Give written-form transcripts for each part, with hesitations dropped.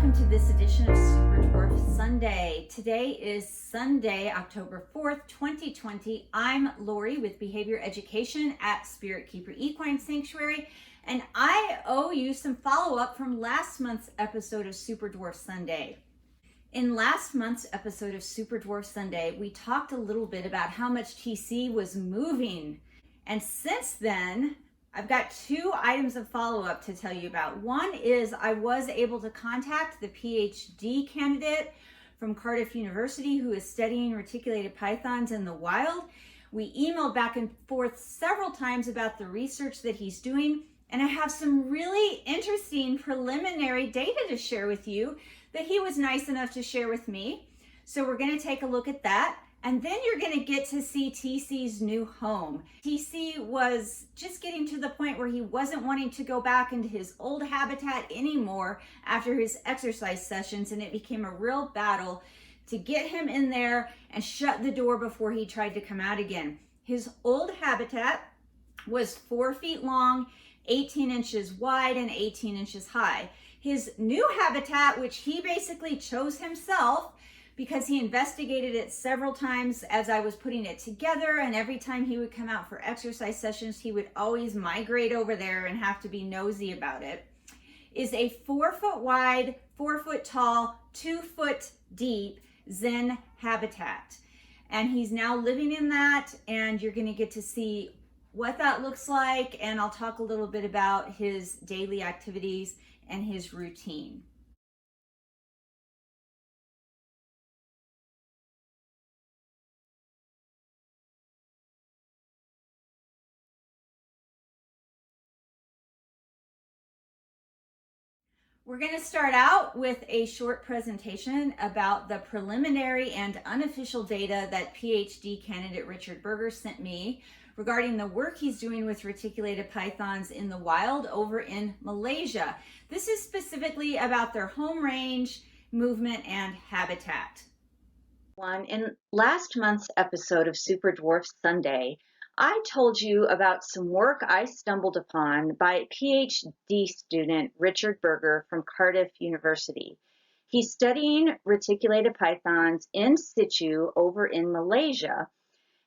welcome to this edition of Super Dwarf Sunday. Today is Sunday, October 4th, 2020. I'm Lori with Behavior Education at Spirit Keeper Equine Sanctuary, and I owe you some follow-up from last month's episode of Super Dwarf Sunday. In last month's episode of Super Dwarf Sunday, we talked a little bit about how much TC was moving, and since then, I've got two items of follow-up to tell you about. One is I was able to contact the PhD candidate from Cardiff University who is studying reticulated pythons in the wild. We emailed back and forth several times about the research that he's doing, and I have some really interesting preliminary data to share with you that he was nice enough to share with me. So we're going to take a look at that. And then you're going to get to see TC's new home. TC was just getting to the point where he wasn't wanting to go back into his old habitat anymore after his exercise sessions, and it became a real battle to get him in there and shut the door before he tried to come out again. His old habitat was 4 feet long, 18 inches wide, and 18 inches high. His new habitat, which he basically chose himself, because he investigated it several times as I was putting it together, and every time he would come out for exercise sessions, he would always migrate over there and have to be nosy about it, is a 4 foot wide, 4 foot tall, 2 foot deep Zen habitat. And he's now living in that, and you're gonna get to see what that looks like, and I'll talk a little bit about his daily activities and his routine. We're going to start out with a short presentation about the preliminary and unofficial data that PhD candidate Richard Berger sent me regarding the work he's doing with reticulated pythons in the wild over in Malaysia. This is specifically about their home range, movement, and habitat. In last month's episode of Super Dwarf Sunday, I told you about some work I stumbled upon by PhD student Richard Berger from Cardiff University. He's studying reticulated pythons in situ over in Malaysia,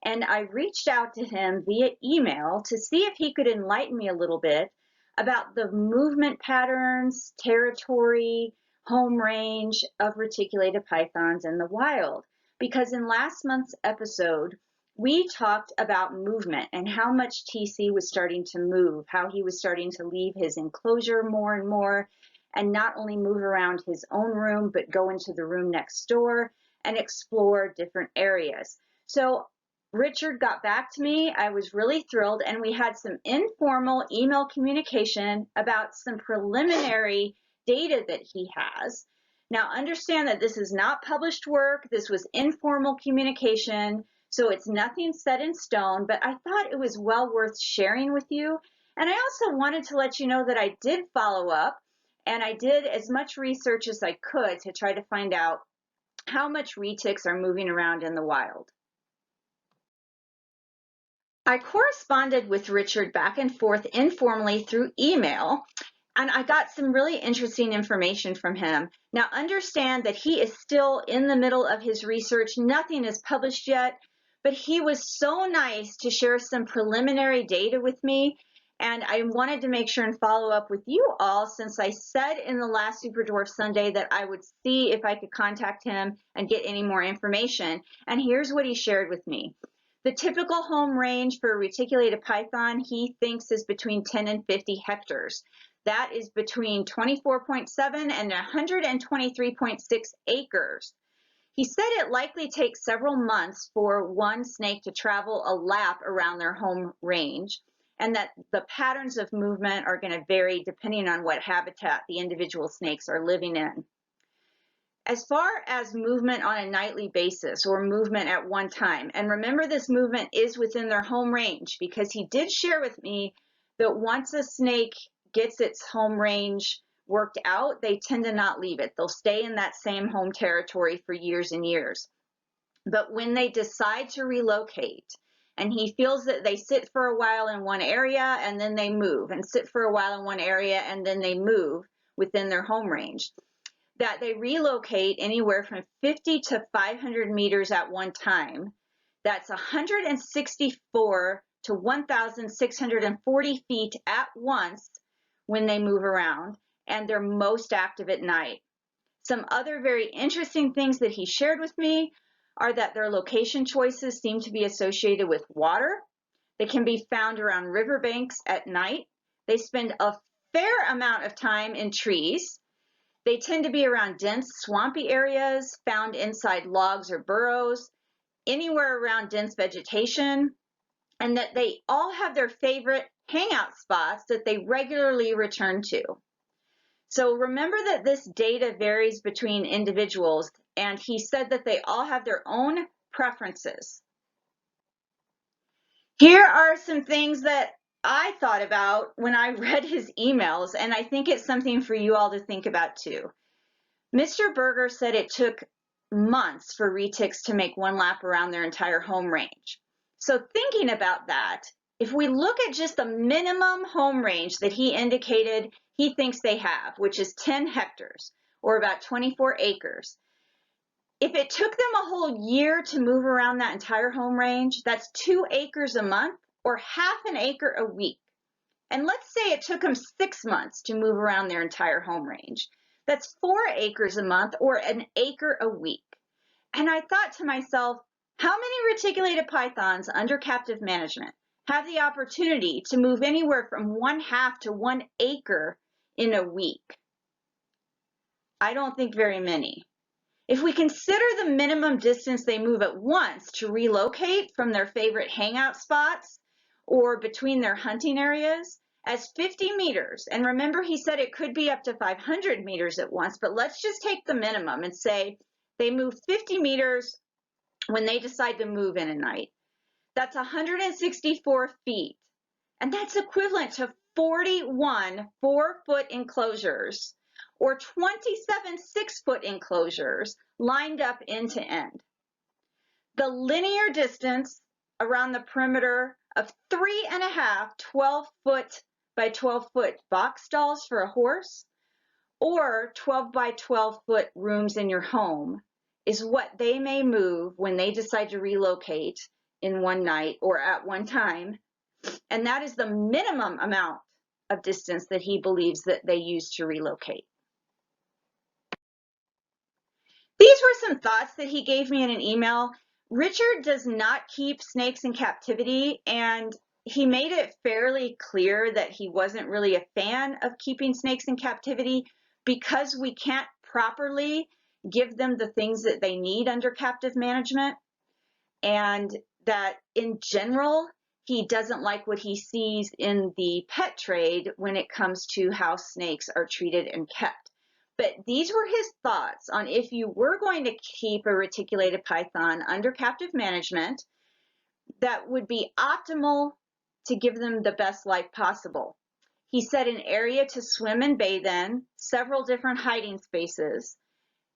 and I reached out to him via email to see if he could enlighten me a little bit about the movement patterns, territory, home range of reticulated pythons in the wild. Because in last month's episode, we talked about movement and how much TC was starting to move, how he was starting to leave his enclosure more and more, and not only move around his own room, but go into the room next door and explore different areas. So Richard got back to me. I was really thrilled, and we had some informal email communication about some preliminary data that he has. Now, understand that this is not published work. This was informal communication, so it's nothing set in stone, but I thought it was well worth sharing with you. And I also wanted to let you know that I did follow up, and I did as much research as I could to try to find out how much retics are moving around in the wild. I corresponded with Richard back and forth informally through email, and I got some really interesting information from him. Now, understand that he is still in the middle of his research. Nothing is published yet, but he was so nice to share some preliminary data with me, and I wanted to make sure and follow up with you all, since I said in the last Super Dwarf Sunday that I would see if I could contact him and get any more information. And here's what he shared with me. The typical home range for a reticulated python, he thinks, is between 10 and 50 hectares. That is between 24.7 and 123.6 acres. He said it likely takes several months for one snake to travel a lap around their home range, and that the patterns of movement are going to vary depending on what habitat the individual snakes are living in. As far as movement on a nightly basis or movement at one time, and remember this movement is within their home range, because he did share with me that once a snake gets its home range worked out, they tend to not leave it. They'll stay in that same home territory for years and years. But when they decide to relocate, and he feels that they sit for a while in one area and then they move, and sit for a while in one area and then they move within their home range, that they relocate anywhere from 50 to 500 meters at one time. That's 164 to 1,640 feet at once when they move around, and they're most active at night. Some other very interesting things that he shared with me are that their location choices seem to be associated with water. They can be found around riverbanks at night. They spend a fair amount of time in trees. They tend to be around dense, swampy areas, found inside logs or burrows, anywhere around dense vegetation, and that they all have their favorite hangout spots that they regularly return to. So remember that this data varies between individuals, and he said that they all have their own preferences. Here are some things that I thought about when I read his emails, and I think it's something for you all to think about too. Mr. Berger said it took months for retics to make one lap around their entire home range. So thinking about that, if we look at just the minimum home range that he indicated he thinks they have, which is 10 hectares or about 24 acres, if it took them a whole year to move around that entire home range, that's 2 acres a month or half an acre a week. And let's say it took them 6 months to move around their entire home range. That's 4 acres a month or an acre a week. And I thought to myself, how many reticulated pythons under captive management have the opportunity to move anywhere from 1/2 to 1 acre in a week? I don't think very many. If we consider the minimum distance they move at once to relocate from their favorite hangout spots or between their hunting areas as 50 meters, and remember he said it could be up to 500 meters at once, but let's just take the minimum and say they move 50 meters when they decide to move in a night. That's 164 feet, and that's equivalent to 41 4-foot enclosures or 27 6-foot enclosures lined up end to end. The linear distance around the perimeter of 3.5 12-foot by 12-foot box stalls for a horse or 12 by 12-foot rooms in your home is what they may move when they decide to relocate in one night or at one time. And that is the minimum amount of distance that he believes that they use to relocate. These were some thoughts that he gave me in an email. Richard does not keep snakes in captivity, and he made it fairly clear that he wasn't really a fan of keeping snakes in captivity because we can't properly give them the things that they need under captive management, and that in general, he doesn't like what he sees in the pet trade when it comes to how snakes are treated and kept. But these were his thoughts on if you were going to keep a reticulated python under captive management, that would be optimal to give them the best life possible. He said an area to swim and bathe in, several different hiding spaces,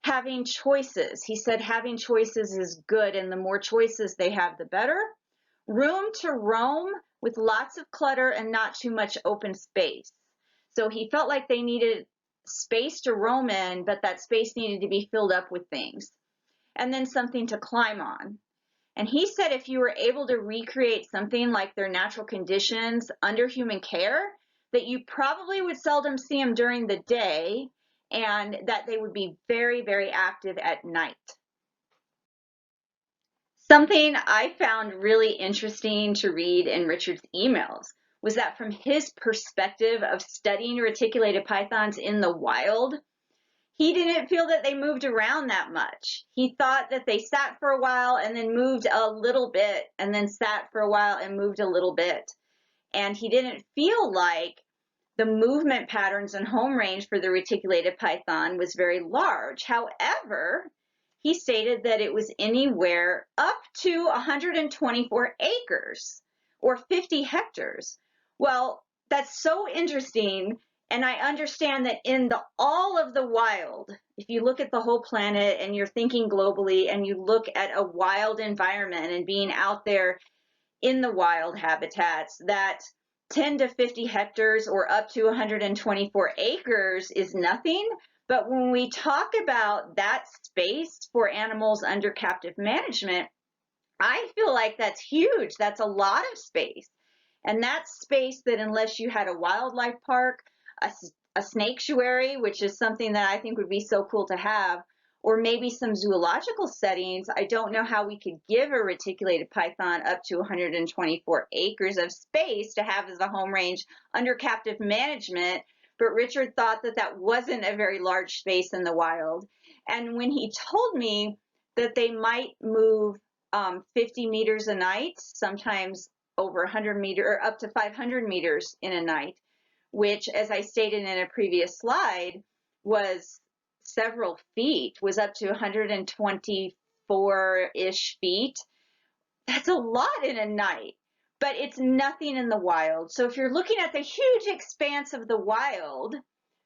having choices. He said having choices is good, and the more choices they have, the better. Room to roam with lots of clutter and not too much open space. So he felt like they needed space to roam in, but that space needed to be filled up with things. And then something to climb on. And he said if you were able to recreate something like their natural conditions under human care, that you probably would seldom see them during the day, and that they would be very, very active at night. Something I found really interesting to read in Richard's emails was that from his perspective of studying reticulated pythons in the wild, he didn't feel that they moved around that much. He thought that they sat for a while and then moved a little bit and then sat for a while and moved a little bit. And he didn't feel like the movement patterns and home range for the reticulated python was very large. However, he stated that it was anywhere up to 124 acres or 50 hectares. Well, that's so interesting. And I understand that in all of the wild, if you look at the whole planet and you're thinking globally and you look at a wild environment and being out there in the wild habitats, that 10 to 50 hectares or up to 124 acres is nothing, But when we talk about that space for animals under captive management, I feel like that's huge. That's a lot of space. And that's space that, unless you had a wildlife park, a snaketuary, which is something that I think would be so cool to have, or maybe some zoological settings, I don't know how we could give a reticulated python up to 124 acres of space to have as a home range under captive management. But Richard thought that that wasn't a very large space in the wild. And when he told me that they might move 50 meters a night, sometimes over 100 meters or up to 500 meters in a night, which, as I stated in a previous slide, was several feet, was up to 124-ish feet. That's a lot in a night, but it's nothing in the wild. So if you're looking at the huge expanse of the wild,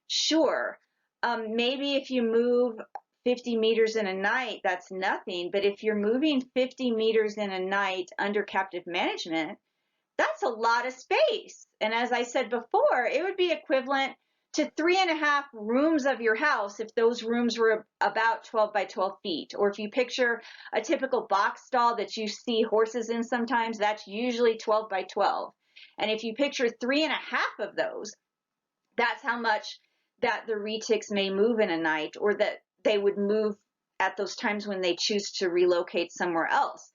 sure, maybe if you move 50 meters in a night, that's nothing. But if you're moving 50 meters in a night under captive management, that's a lot of space. And as I said before, it would be equivalent to 3.5 rooms of your house if those rooms were about 12 by 12 feet. Or if you picture a typical box stall that you see horses in sometimes, that's usually 12 by 12. And if you picture 3.5 of those, that's how much that the retics may move in a night, or that they would move at those times when they choose to relocate somewhere else.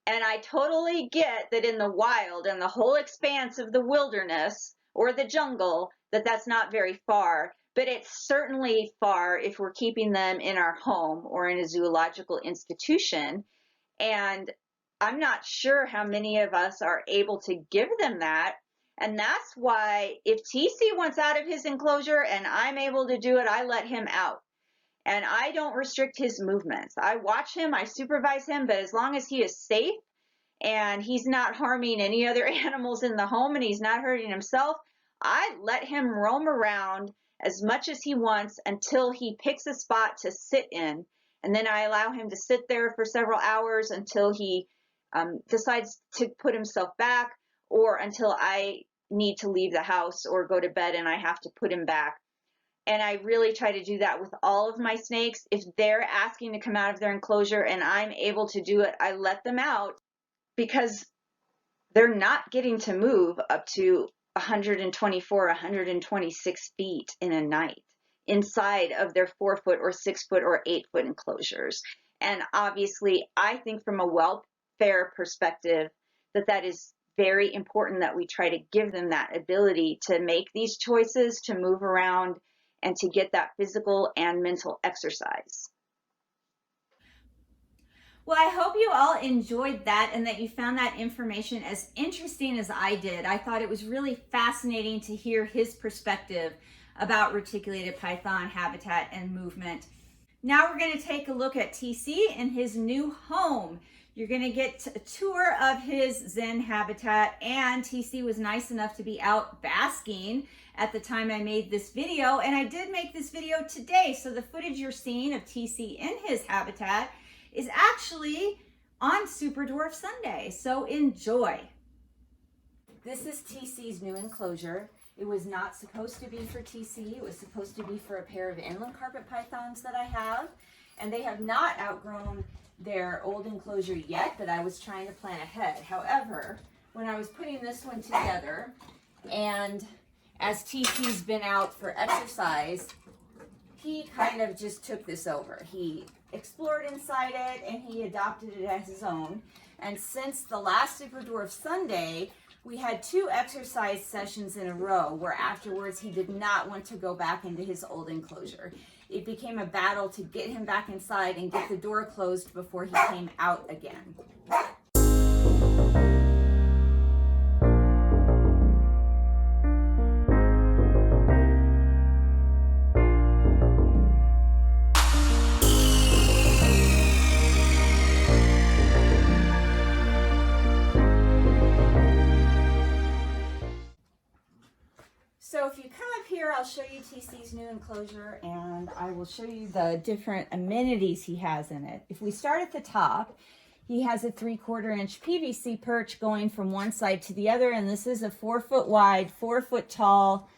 And I totally get that in the wild and the whole expanse of the wilderness or the jungle, that that's not very far, but it's certainly far if we're keeping them in our home or in a zoological institution. And I'm not sure how many of us are able to give them that. And that's why if TC wants out of his enclosure and I'm able to do it, I let him out. And I don't restrict his movements. I watch him, I supervise him, but as long as he is safe and he's not harming any other animals in the home and he's not hurting himself, I let him roam around as much as he wants until he picks a spot to sit in. And then I allow him to sit there for several hours until he decides to put himself back, or until I need to leave the house or go to bed and I have to put him back. And I really try to do that with all of my snakes. If they're asking to come out of their enclosure and I'm able to do it, I let them out, because they're not getting to move up to 124, 126 feet in a night inside of their 4-foot or 6-foot or 8-foot enclosures. And obviously, I think from a welfare perspective that that is very important, that we try to give them that ability to make these choices, to move around, and to get that physical and mental exercise. Well, I hope you all enjoyed that and that you found that information as interesting as I did. I thought it was really fascinating to hear his perspective about reticulated python habitat and movement. Now we're going to take a look at TC in his new home. You're going to get a tour of his Zen habitat, and TC was nice enough to be out basking at the time I made this video, and I did make this video today, so the footage you're seeing of TC in his habitat is actually on Super Dwarf Sunday, so enjoy. This is TC's new enclosure. It was not supposed to be for TC. It was supposed to be for a pair of inland carpet pythons that I have, and they have not outgrown their old enclosure yet, but I was trying to plan ahead. However, when I was putting this one together, and as TC's been out for exercise, he kind of just took this over. He explored inside it and he adopted it as his own. And since the last Super Dwarf Sunday, we had 2 exercise sessions in a row where afterwards he did not want to go back into his old enclosure. It became a battle to get him back inside and get the door closed before he came out again. So if you come up here, I'll show you TC's new enclosure, and I will show you the different amenities he has in it. If we start at the top, he has a 3/4 inch PVC perch going from one side to the other, and this is a 4-foot wide, 4-foot tall,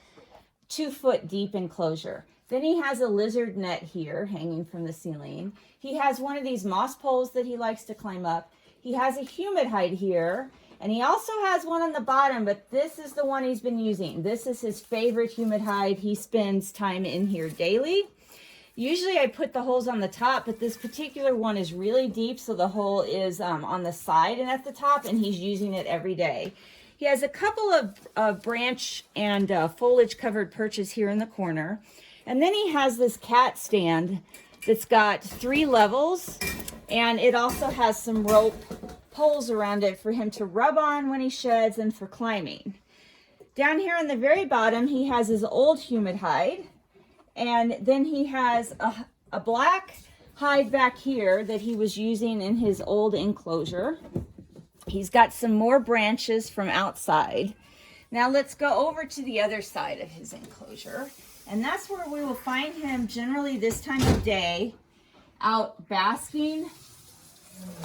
2-foot deep enclosure. Then he has a lizard net here hanging from the ceiling. He has one of these moss poles that he likes to climb up. He has a humid hide here, and he also has one on the bottom, but this is the one he's been using. This is his favorite humid hide. He spends time in here daily. Usually I put the holes on the top, but this particular one is really deep, so the hole is on the side and at the top, and he's using it every day. He has a couple of branch and foliage covered perches here in the corner. And then he has this cat stand that's got 3 levels, and it also has some rope poles around it for him to rub on when he sheds and for climbing. Down here on the very bottom, he has his old humid hide, and then he has a black hide back here that he was using in his old enclosure. He's got some more branches from outside. Now let's go over to the other side of his enclosure. And that's where we will find him generally this time of day, out basking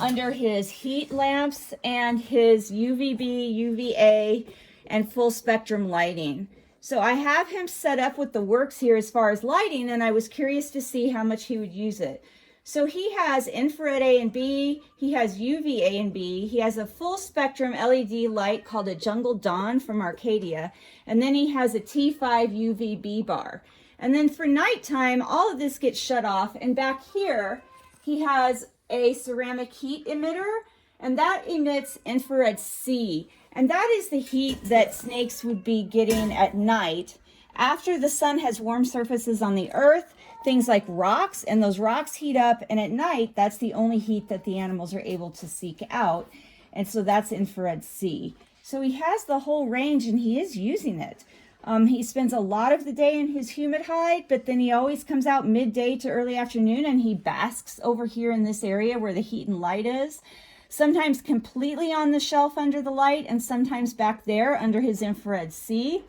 under his heat lamps and his UVB, UVA, and full spectrum lighting. So I have him set up with the works here as far as lighting, and I was curious to see how much he would use it. So he has infrared A and B, he has UV A and B, he has a full spectrum LED light called a Jungle Dawn from Arcadia, and then he has a T5 UVB bar. And then for nighttime, all of this gets shut off, and back here, he has a ceramic heat emitter, and that emits infrared C, and that is the heat that snakes would be getting at night after the sun has warm surfaces on the earth, things like rocks, and those rocks heat up, and at night, that's the only heat that the animals are able to seek out, and so that's infrared C. So he has the whole range, and he is using it. He spends a lot of the day in his humid hide, but then he always comes out midday to early afternoon, and he basks over here in this area where the heat and light is, sometimes completely on the shelf under the light, and sometimes back there under his infrared C.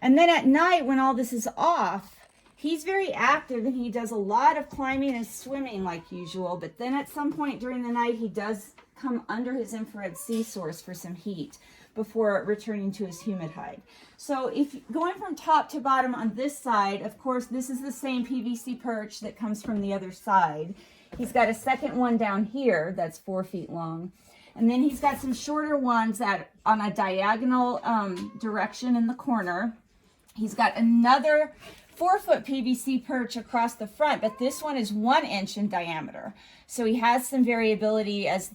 And then at night, when all this is off, he's very active, and he does a lot of climbing and swimming like usual, but then at some point during the night, he does come under his infrared C source for some heat before returning to his humid hide. So if going from top to bottom on this side, of course, this is the same PVC perch that comes from the other side. He's got a second one down here that's 4 feet long. And then he's got some shorter ones that on a diagonal direction in the corner. He's got another 4-foot PVC perch across the front, but this one is 1 inch in diameter. So he has some variability as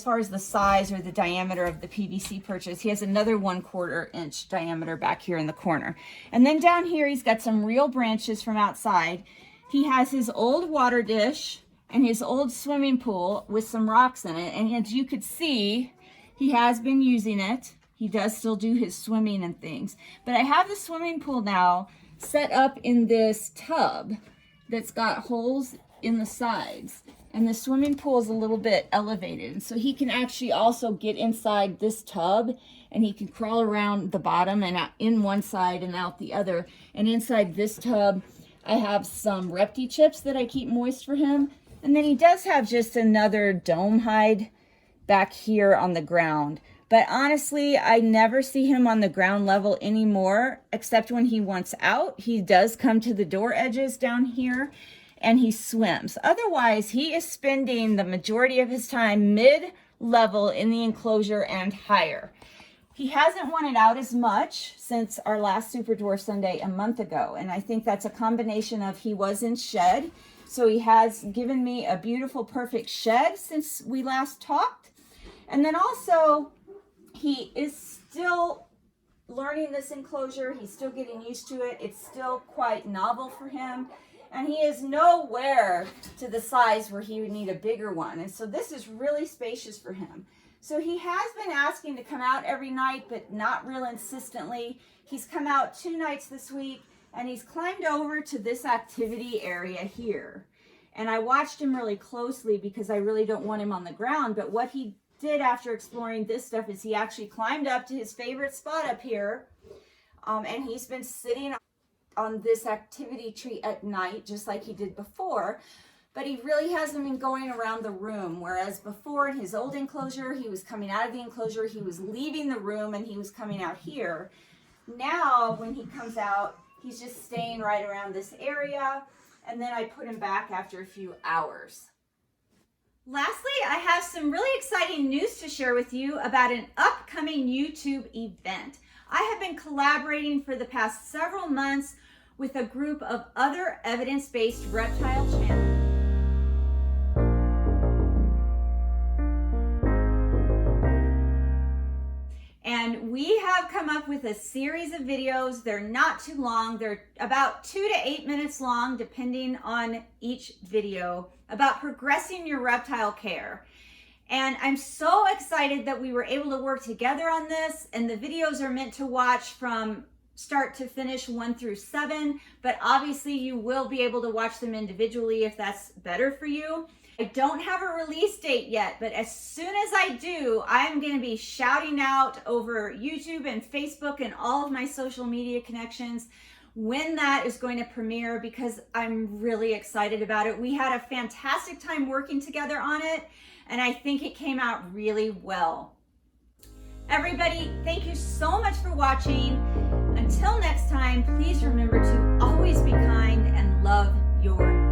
far as the size or the diameter of the PVC perches. He has another 1/4 inch diameter back here in the corner. And then down here, he's got some real branches from outside. He has his old water dish and his old swimming pool with some rocks in it. And as you could see, he has been using it. He does still do his swimming and things. But I have the swimming pool now set up in this tub that's got holes in the sides. And the swimming pool is a little bit elevated. And so he can actually also get inside this tub, and he can crawl around the bottom and out in one side and out the other. And inside this tub, I have some repti chips that I keep moist for him. And then he does have just another dome hide back here on the ground. But honestly, I never see him on the ground level anymore, except when he wants out. He does come to the door edges down here, and he swims. Otherwise, he is spending the majority of his time mid-level in the enclosure and higher. He hasn't wanted out as much since our last Super Dwarf Sunday a month ago, and I think that's a combination of he was in shed, so he has given me a beautiful, perfect shed since we last talked. And then also, he is still learning this enclosure. He's still getting used to it. It's still quite novel for him. And he is nowhere to the size where he would need a bigger one. And so this is really spacious for him. So he has been asking to come out every night, but not real insistently. He's come out 2 nights this week, and he's climbed over to this activity area here. And I watched him really closely because I really don't want him on the ground. But what he did after exploring this stuff is he actually climbed up to his favorite spot up here. And he's been sitting on this activity tree at night, just like he did before, but he really hasn't been going around the room, whereas before in his old enclosure, he was coming out of the enclosure, he was leaving the room, and he was coming out here. Now, when he comes out, He's just staying right around this area, and then I put him back after a few hours. Lastly, I have some really exciting news to share with you about an upcoming YouTube event. I have been collaborating for the past several months with a group of other evidence-based reptile channels. And we have come up with a series of videos. They're not too long. They're about 2 to 8 minutes long, depending on each video, about progressing your reptile care. And I'm so excited that we were able to work together on this. And the videos are meant to watch from start to finish 1 through 7, but obviously you will be able to watch them individually if that's better for you. I don't have a release date yet, but as soon as I do, I'm going to be shouting out over YouTube and Facebook and all of my social media connections when that is going to premiere, because I'm really excited about it. We had a fantastic time working together on it, and I think it came out really well. Everybody, thank you so much for watching. Until next time, please remember to always be kind and love your